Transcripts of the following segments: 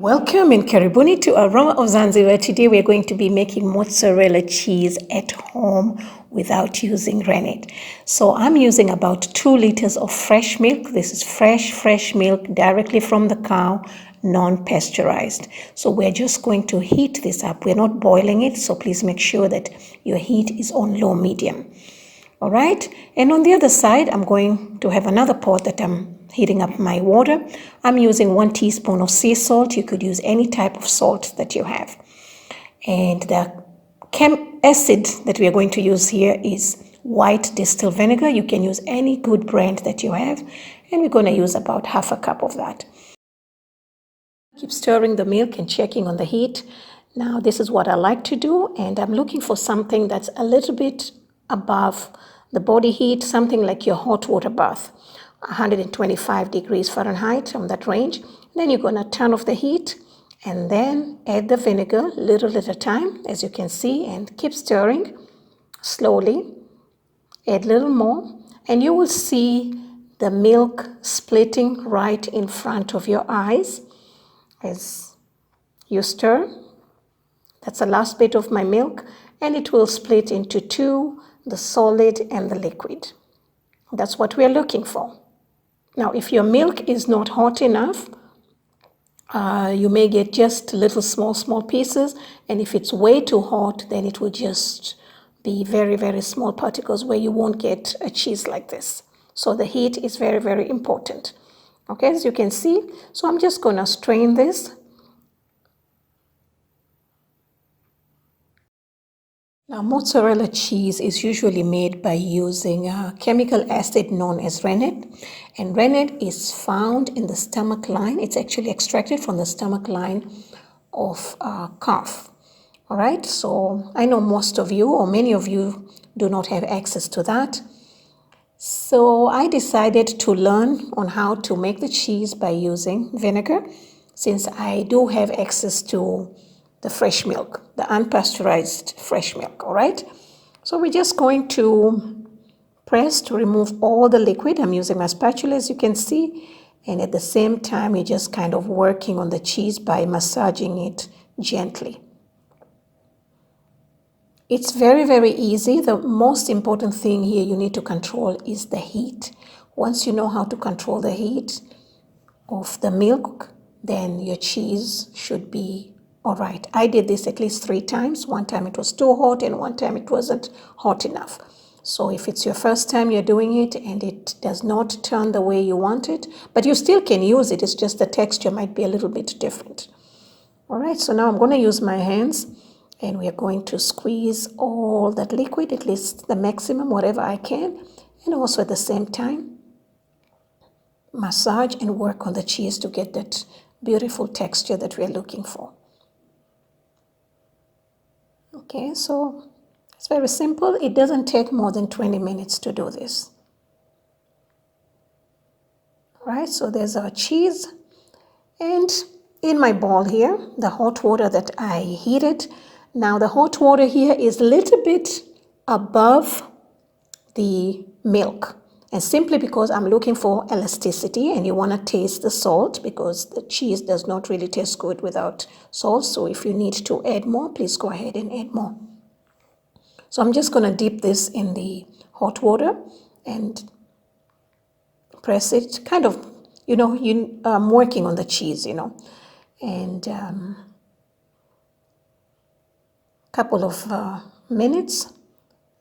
Welcome and karibuni to Aroma of Zanzibar. Today we are going to be making mozzarella cheese at home without using rennet. So I'm using about 2 liters of fresh milk. This is fresh milk directly from the cow, non-pasteurized. So we're just going to heat this up. We're not boiling it, so please make sure that your heat is on low medium. All right, and on the other side, I'm going to have another pot that I'm heating up my water. I'm using 1 teaspoon of sea salt. You could use any type of salt that you have. And the acid that we are going to use here is white distilled vinegar. You can use any good brand that you have. And we're going to use about half a cup of that. Keep stirring the milk and checking on the heat. Now, this is what I like to do. And I'm looking for something that's a little bit above the body heat, something like your hot water bath. 125 degrees Fahrenheit, on that range. Then you're going to turn off the heat and then add the vinegar little at a time, as you can see, and keep stirring slowly. Add a little more and you will see the milk splitting right in front of your eyes as you stir. That's the last bit of my milk, and it will split into 2, the solid and the liquid. That's what we are looking for. Now, if your milk is not hot enough, you may get just little small pieces. And if it's way too hot, then it will just be very small particles where you won't get a cheese like this. So the heat is very important. Okay, as you can see. So I'm just going to strain this. Now, mozzarella cheese is usually made by using a chemical acid known as rennet. And rennet is found in the stomach line. It's actually extracted from the stomach line of a calf. All right, so I know most of you or many of you do not have access to that. So I decided to learn on how to make the cheese by using vinegar, since I do have access to the fresh milk, the unpasteurized fresh milk, all right? So we're just going to press to remove all the liquid. I'm using my spatula, as you can see, and at the same time, you're just kind of working on the cheese by massaging it gently. It's very easy. The most important thing here you need to control is the heat. Once you know how to control the heat of the milk, then your cheese should be all right. I did this at least 3 times. One time it was too hot and one time it wasn't hot enough. So if it's your first time you're doing it and it does not turn the way you want it, but you still can use it, it's just the texture might be a little bit different. All right, so now I'm going to use my hands and we are going to squeeze all that liquid, at least the maximum, whatever I can, and also at the same time massage and work on the cheese to get that beautiful texture that we're looking for. Okay, so it's very simple. It doesn't take more than 20 minutes to do this. All right, so there's our cheese. And in my bowl here, the hot water that I heated. Now the hot water here is a little bit above the milk. And simply because I'm looking for elasticity and you want to taste the salt, because the cheese does not really taste good without salt. So if you need to add more, please go ahead and add more. So I'm just going to dip this in the hot water and press it, kind of, I'm working on the cheese, and couple of minutes,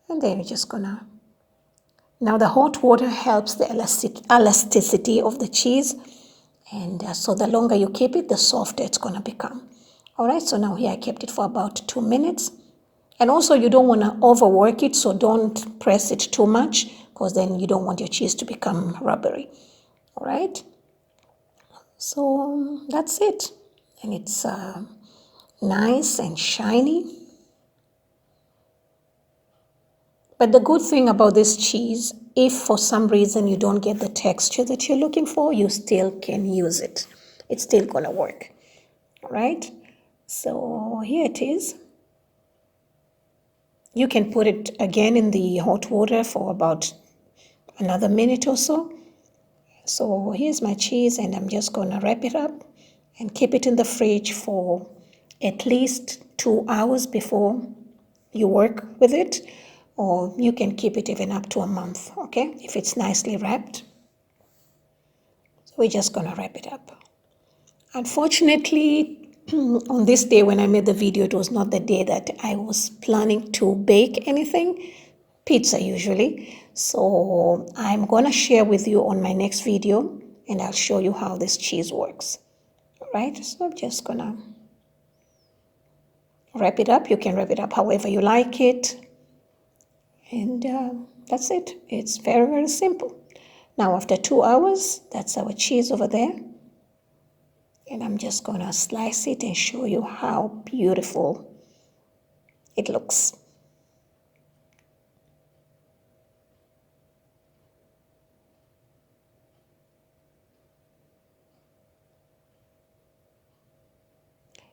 and then you're just gonna. Now the hot water helps the elasticity of the cheese, and so the longer you keep it, the softer it's gonna become. All right, so now here I kept it for about 2 minutes. And also you don't want to overwork it, so don't press it too much, because then you don't want your cheese to become rubbery. All right, so that's it. And it's nice and shiny. But the good thing about this cheese, if for some reason you don't get the texture that you're looking for, you still can use it. It's still going to work. All right, so here it is. You can put it again in the hot water for about another minute or so. So here's my cheese, and I'm just going to wrap it up and keep it in the fridge for at least 2 hours before you work with it, or you can keep it even up to a month, okay, if it's nicely wrapped. So we're just gonna wrap it up. Unfortunately, on this day when I made the video, it was not the day that I was planning to bake anything, pizza usually. So I'm gonna share with you on my next video, and I'll show you how this cheese works. All right, so I'm just gonna wrap it up. You can wrap it up however you like it. And that's it. It's very, very simple. Now, after 2 hours, that's our cheese over there. And I'm just going to slice it and show you how beautiful it looks.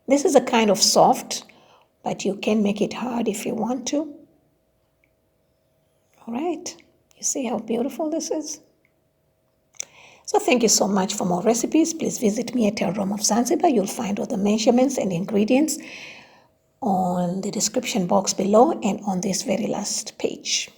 This is a kind of soft, but you can make it hard if you want to. All right, you see how beautiful this is? So thank you so much. For more recipes, please visit me at Aroma of Zanzibar. You'll find all the measurements and ingredients on the description box below and on this very last page.